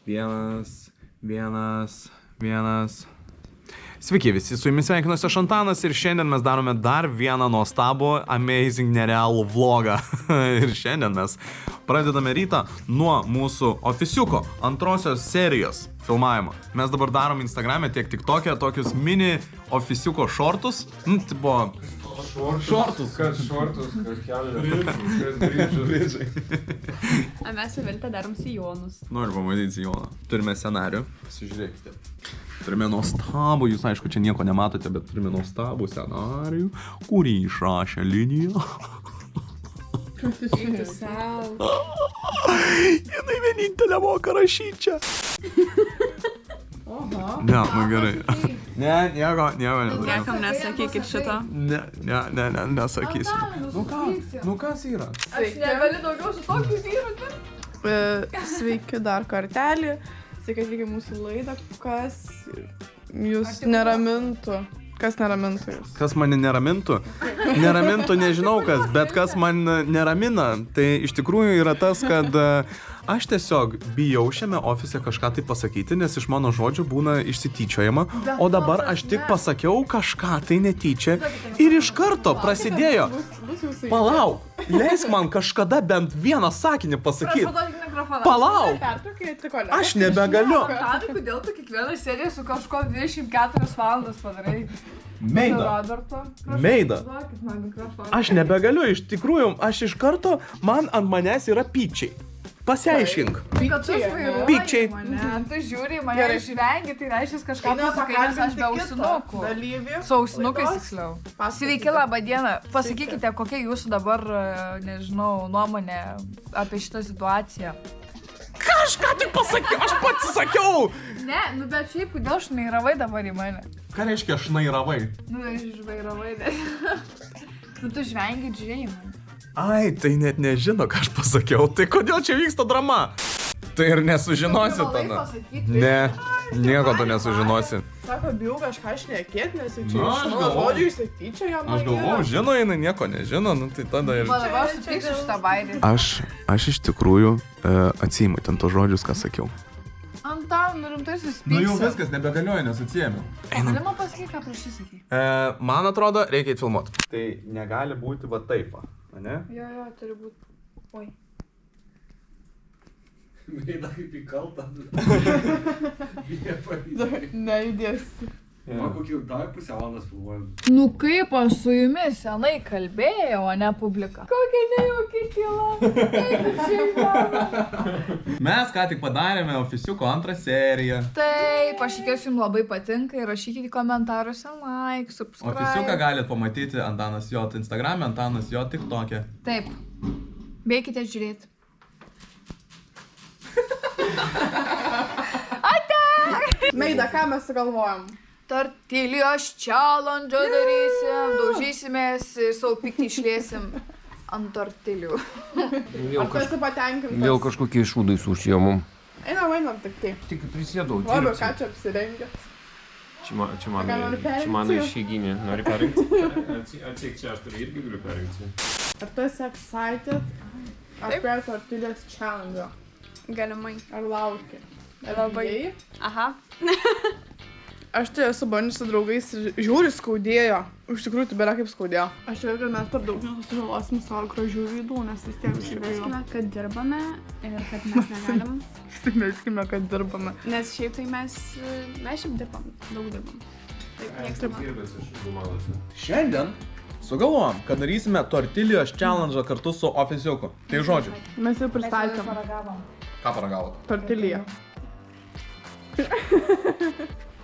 Vienas. Sveiki visi, su jumis sveikinuosi aš Antanas ir šiandien mes darome dar vieną nuostabų, amazing, nerealų vlogą. Ir šiandien mes pradedame rytą nuo mūsų ofisiuko antrosios serijos filmavimo. Mes dabar darom Instagram'e tiek TikTok'e tokius mini ofisiuko šortus. Tipo... Šortus. Kas šortus, kas kelnes, kas bridžai. A mes su Vilte darom sijonus. Noriu pamatyti sijoną. Turime scenarių. Pasižiūrėkite. Turime nuostabų, jūs aišku čia nieko nematote, bet turime nuostabų scenarijų, kurį išrašė Linija. Jinai vienintelė moka rašyti čia. Oho. Ne, gerai. Ne, nieko nesakysiu. Niekam nesakykit šito. Nesakysiu. Nu kas yra? Aš negaliu daugiau su tokiu vyru. Sveiki dar kartelį. Sveiki atvykę mūsų laidą. Kas jūs neramintų? Kas neramintų jūs? Kas mane neramintų? Neramintų nežinau kas, bet kas man neramina, tai iš tikrųjų yra tas, kad aš tiesiog bijau šiame ofise kažką tai pasakyti, nes iš mano žodžių būna išsityčiojama, o dabar aš tik pasakiau kažką tai netyčia ir iš karto prasidėjo. Palauk, leisk man kažkada bent vieną sakinį pasakyti. Palauk, aš nebegaliu. Tadai, kodėl tu kiekvieną seriją su kažko 24 valandas padarai? Meida. Meida. Aš nebegaliu, iš tikrųjų, aš iš karto, man ant manęs yra pyčiai. Pasiaiškink. Pykčiai. Tu žiūri, mane išvengi, tai reiškia kažką pasakai, nes aš be ausinukų. Su ausinukais tiksliau. Sveiki, labą dieną. Pasakykite, kokia jūsų dabar, nežinau, nuomonė apie šitą situaciją. Kažką tik pasakiau, aš pats sakiau. Ne, nu bet šiaip, kodėl šnairavai dabar į mane? Ką reiškia šnairavai? Nu, žvairavai, nes... Nu, tu žvengi, žiūrėjai mane. Ai, tai net nežino, ką aš pasakiau. Tai kodėl čia vyksta drama? Tai ir nesužinosi tada. Ne, nieko tu nesužinosi. Sako, bijau kažką šnekėt, nes jau čia Na, iš mano žodžių įsityčia jam. Aš galvoju, žino, jinai nieko nežino, nu tai tada ir... Man dabar sutiksiu šitą bairį. Aš iš tikrųjų atsiimu ten tos žodžius, ką sakiau. Antan, nu rimtai suspyksi. Nu jau viskas, nebegalioja, nes atsiėmiau. Gali man pasakyti, ką prieš jį sakyti? Man atrodo, reikia filmuoti. Tai negali būti va taip, ne? Jo, turi būti. Oi. Meida kaip įkalta. Nejudėsi. Man kokį dar pusę valandas filmuojam. Nu kaip aš su jumis senai kalbėjau, o ne publika. Kokia nejauki tyla. Kaip čia įmanoma? Mes ką tik padarėme ofisiuko antrą seriją. Taip, aš tikiuosi jums labai patinka ir rašykite komentaruose like, subscribe. Ofisiuką galit pamatyti Antanas J Instagram'e, Antanas J TikTok'e. Taip. Beikite žiūrėti. Meida, ką mes sugalvojam? Tortilijos challenge darysim, daužysimės ir savo pyktį išliesim ant tortilijų. Ar tu esi patenkintas? Vėl kažkokie šūdai sušijo mum. Einam tik tai. Tik prisėdau, Labai, ką dirbsiu. čia apsirengė? Čia nori perrinkti? mano išeiginė. Nori perinkti? Atsiek čia, aš turiu irgi galiu perinkti. Ar tu esi excited apie tortilės challenge? Galimai. Ar lauki? Labai. Aha. Aš tai esu bandžius su draugais ir žiūri skaudėjo. Iš tikrųjų, tai bėra kaip skaudėjo. Aš jau, kad mes per daug nesusižalosim savo gražių veidų, nes vis tiek visi vėjo. Sakykime, kad dirbame ir kad mes negalim. Simėskime, kad dirbame. Nes šiaip tai mes šiaip dirbam, daug dirbam. Taip, nieks nemato. Šiandien sugalvojom, kad darysime tortilijos challenge kartu su ofisiuku. Tai žodžiu. Mes jau pristatėm Ką paragavot? tortiliją.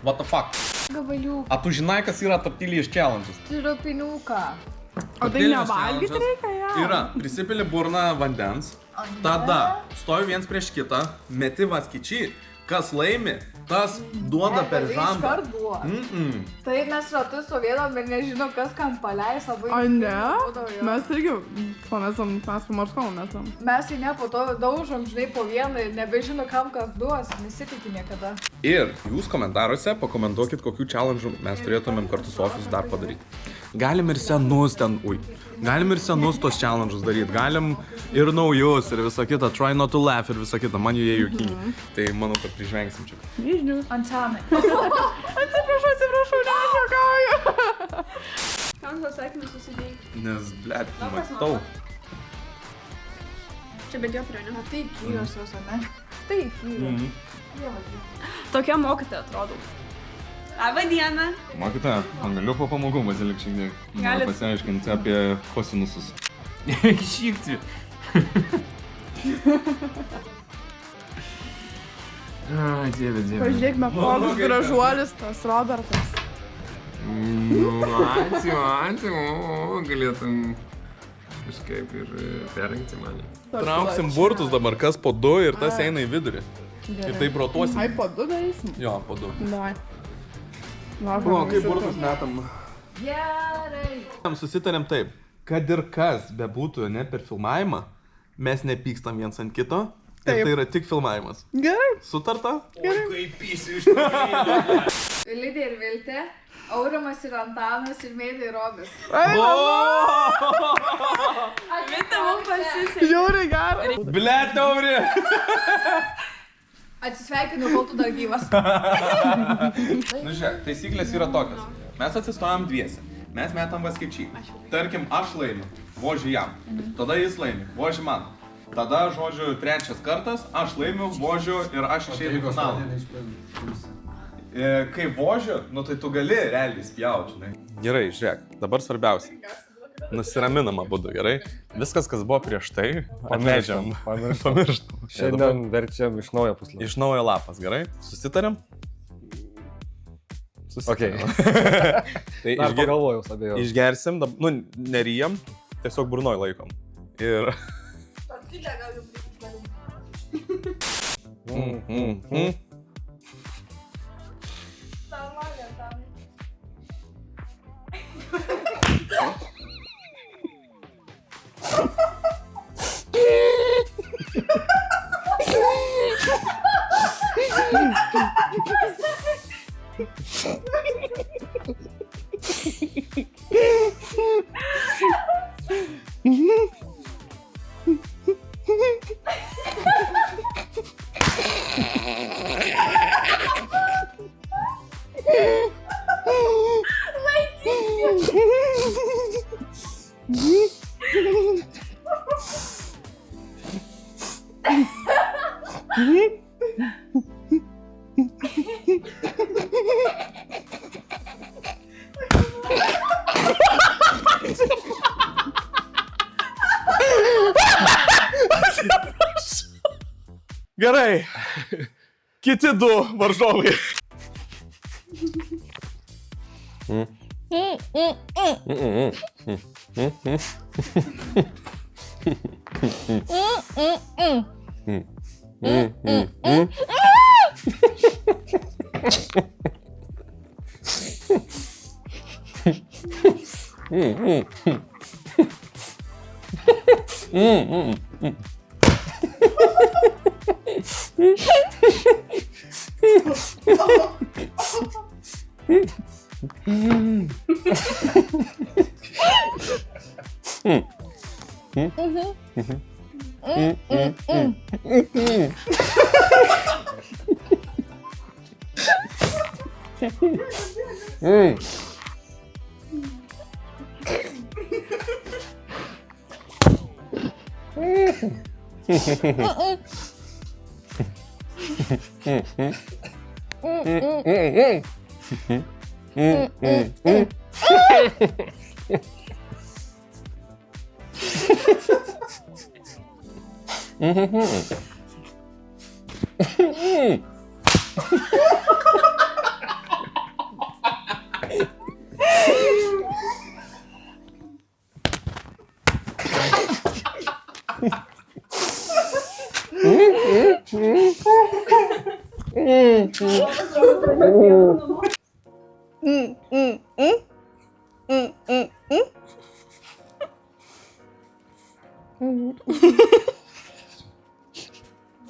What the fuck? Gabalių, A tu žinai, kas yra tortilijos challenge'as? turiu piniuką. O tai nevalgyti reikia, ja? Yra, prisipili burną vandens, tada stovi viens prieš kitą, meti vaskyčiai, kas laimi, tas duoda per žandą. Tai mes ratus stovėdom ir nežinau, kas kam paleis labai. O ne? būdavo, jo. Mes irgi pamesam, mes pamarškom mesam. Mes tai ne po to daužom, žinai, po vieną ir nebežino, kam kas duos, nesitikė niekada. Ir jūs komentaruose pakomentuokit, kokių challenge'ų mes turėtumėm kartu su ofisu dar padaryti. Galim ir senus ten, galim ir senus tos challenge'us daryti, galim ir naujus ir visą kitą, try not to laugh ir visą kitą, man jie juokingi. Tai manau, kad prižvengsim čia. Nežinau. Ant senai. Atsiprašau, nejuokauju. Kam tos sakymus susidėjai? Nes, blėt, matau. Čia bet jo prie ne. Tai kyros viso, ne? Tai kyros. Tokia mokytoja atrodo. Labą dieną. Mokytoja, man galiu po pamokų pasilikti šiek tiek. Galit. Pasiaiškinti apie kosinusus. Šykti. Dieve. Pažiūrėkime, koks gražuolis tas Robertas. Ačiū. Galėtum kažkaip ir perrinkti mane. Trauksim burtus dabar, kas po 2 ir tas eina į vidurį. Ir taip rotuosim. Ai, po 2 darysim? Jo, po 2. Davai. O, kaip burtus metam? Gerai. Susitarėm taip, kad ir kas bebūtų ne per filmavimą, mes nepykstam viens ant kito. Ir Taip. tai yra tik filmavimas. Gerai. Sutarta? Kaip pysiu iš to. Lydė ir Viltė, Aurimas ir Antanas ir Meidė ir Robis. Vita mums pasisekė. Žiauriai gerai. Blet, Auri! Atsisveikinu, kol tu dar gyvas. Nu žiūrėk, taisyklės yra tokios. Mes atsistojam dviese. Mes metam vaskečį. Tarkim, aš laimiu, vožiu jam. Tada jis laimi, vožiu man. Tada, žodžiu, 3 kartas, aš laimiu, vožiu ir aš išeinu į finalą. Kai vožiu, nu tai tu gali realiai spjauti, žinai. Gerai, žiūrėk, dabar svarbiausia. Nusiraminama būdu, gerai? Viskas, kas buvo prieš tai, atleidžiam. Pamirštam. Šiandien verčiam iš naujo puslapį. Iš naujo lapas, gerai? Susitarėm? Okei. Tai Dar pagalvojau, abejau. išgersim, nu, nerijam, tiesiog burnoj laikom. Ir... Gerai. Kiti 2 varžovai.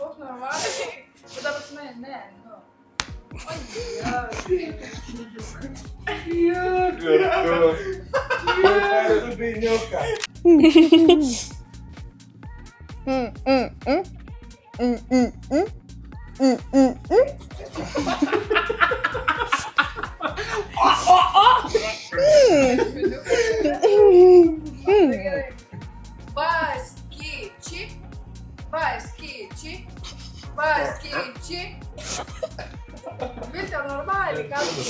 Būk normaliai. Bet dabar su manimi, ne, nu. Oi, Dieve. Paskaičiai. Vitė normaliai, ką tu?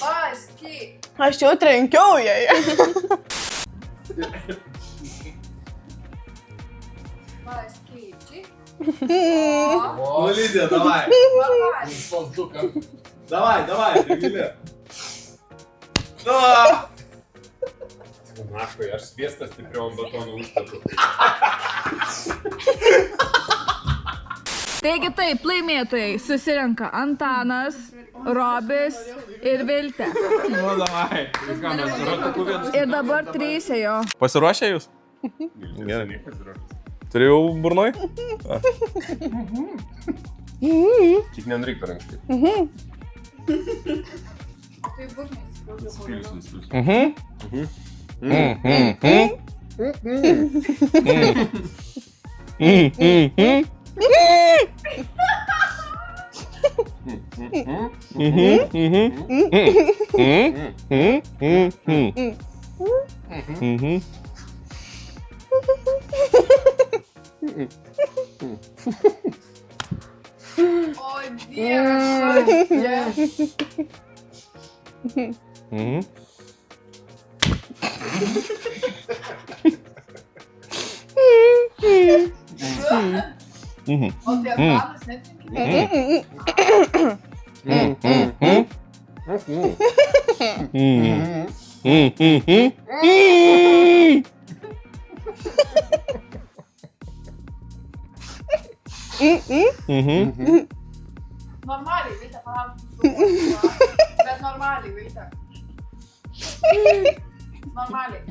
Paskaičiai. Aš jau trenkiau jai. Paskaičiai. Nu, Lidija, davai. Davai, Ligilė. Naškai, aš sviestą stipriau ant batono užtatu. Taigi taip, laimėtojai susirenka Antanas, Robis ir Viltė. Nu, davai. Ir dabar trysia jo. Pasiruošę jūs? Gerai. Turėjau burnoj? Tik nedaryk per anksti. Tai burniais. O Dieve. O tai Antanas netinki? Normaliai, Viltė, palauk. Bet normaliai, Viltė. Normaliai.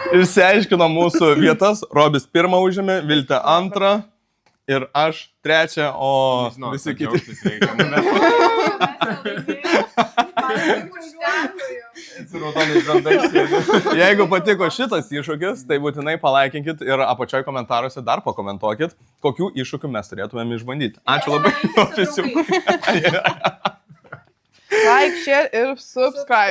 Išsiaiškino mūsų vietas. Robis pirmą užėmė, Viltė antrą ir aš trečią, o visi kiti. Jeigu patiko šitas iššūkis, tai būtinai palaikinkit ir apačioj komentaruose dar pakomentuokit, kokių iššūkių mes turėtumėm išbandyti. Ačiū labai. Like, share ir subscribe.